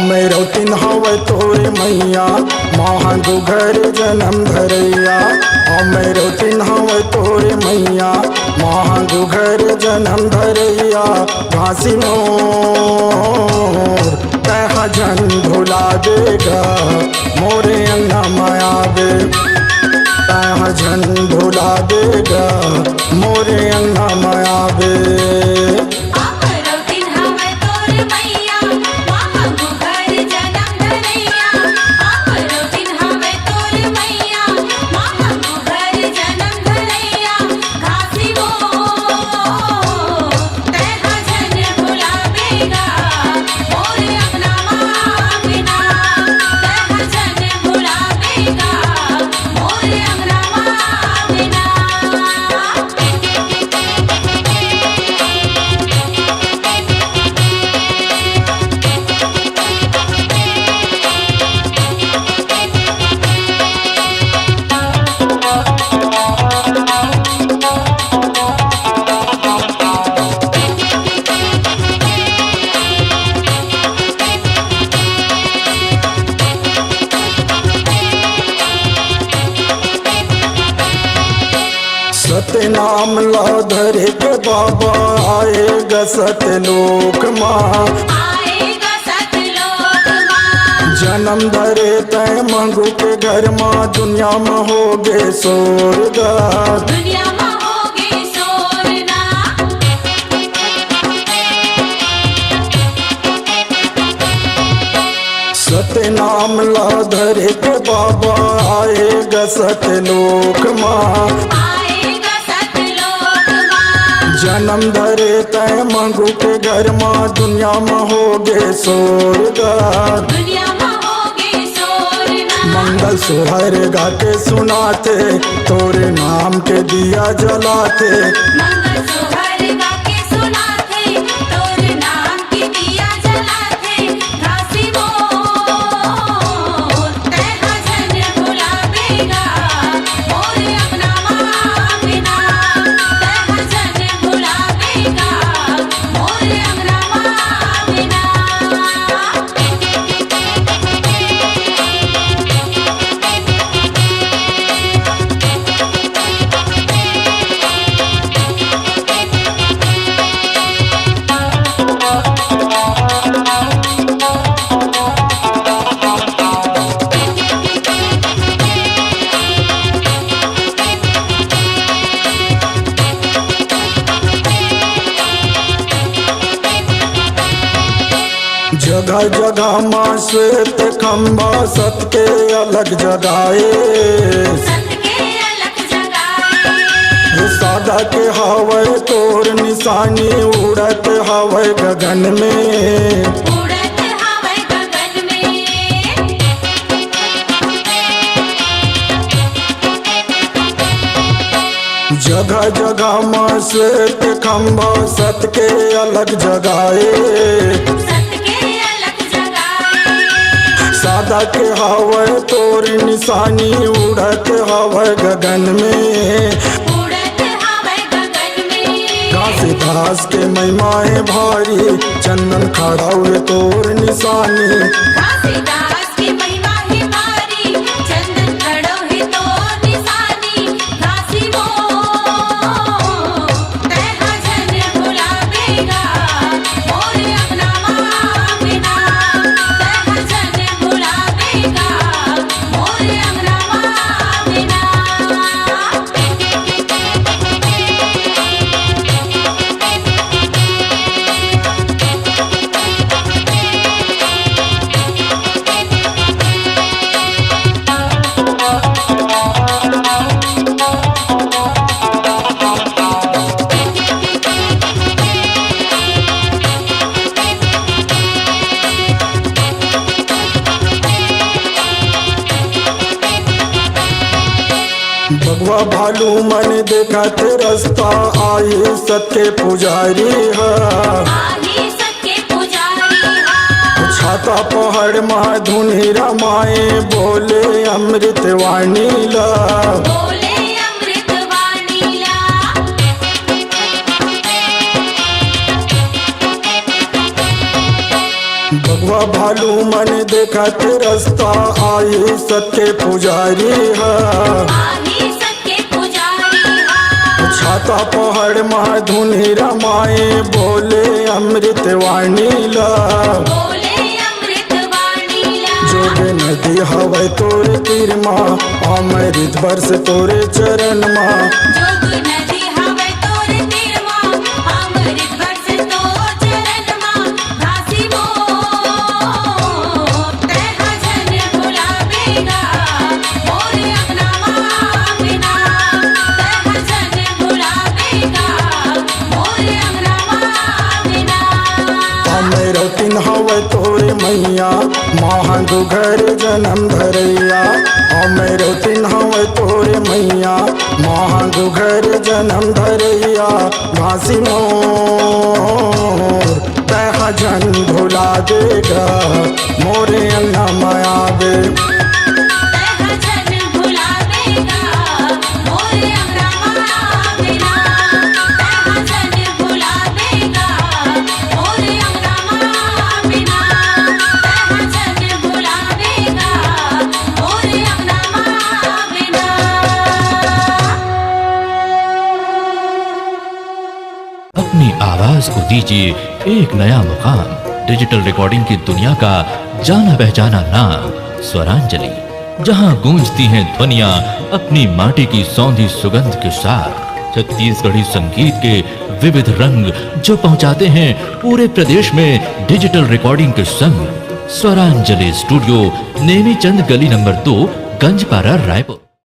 मेरो तीन हवे तोरे मैया महागु घर जन्म धरैया। मेरो तीन हवे तोरे मैया महागु घर जन्म धरैया। घासी मोर तह जन भुला देगा मोरे अंगना माया दे। तह जन भुला देगा मोरे अंगना माया दे। सतनाम ला धरे के बाबा आएगा सतलोक माँ। जन्म धरे तय मंगू के घर माँ दुनिया में हो गे सोरगा। सतनाम ला धरे के बाबा आएगा सतलोक माँ। जन्म धरे तय मंगू के घर माँ दुनिया में हो गे सोरगा। मंगल सुहर गा के सुनाते तोरे नाम के दिया जलाते। जगह जगह माँ श्वेत खम्बा सत के अलग जगाए। सादा के हवे तोर निशानी उड़त हवे गगन में। जगह जगह माँ श्वेत खम्बा सत के अलग जगाए। सादा के हवे तोर निशानी उड़त हवे गगन में। घासीदास के महिमाए भारी चंदन खड़ा हुए तोर निशानी। बगवा भालू मन देखत रास्ता आई सत्य पुजारी है। छाता पहाड़ माँ धुनी रमाए बोले अमृत वाणी ला। भगवा भालू मन देखत रास्ता आई सत्य पुजारी है आही सत्य पुजारी हा छाता पहाड़ माधुनि रमाए बोले अमृत वाणी ला बोले अमृत वाणीला जोग नदी हवे तोरे तीर माँ अमृत बरस तोरे चरण माँ जोग नदी हवे तोरे तीर माँ अमृत बरस तोर चरण माँ घासी मोर तेहा जन भुलावेगा मोरे अंगना माँ बिना तेहा जन भुलावेगा मोरे अंगना माँ बिना अमेरो तीन हवे तोरे मैया महागु घर जन्म धरैया अमेरो तीन हवे तोरे मैया महागु घर जन्म धरैया घासी मोर तह जन भुला देगा मोरे अंगना माया बे तेहा जन भुलावेगा मोरे अंगना माँ बिना तेहा जन भुलावेगा मोरे अंगना माँ बिना तेहा जन भुलावेगा मोरे अंगना माँ बिना। अपनी आवाज को दीजिए एक नया मुकाम। डिजिटल रिकॉर्डिंग की दुनिया का जाना पहचाना नाम स्वरांजलि, जहां गूंजती हैं ध्वनियां अपनी माटी की सौंधी सुगंध के साथ। छत्तीसगढ़ी संगीत के विविध रंग जो पहुंचाते हैं पूरे प्रदेश में डिजिटल रिकॉर्डिंग के संग। स्वरांजलि स्टूडियो नेमीचंद गली नंबर 2 गंजपारा रायपुर।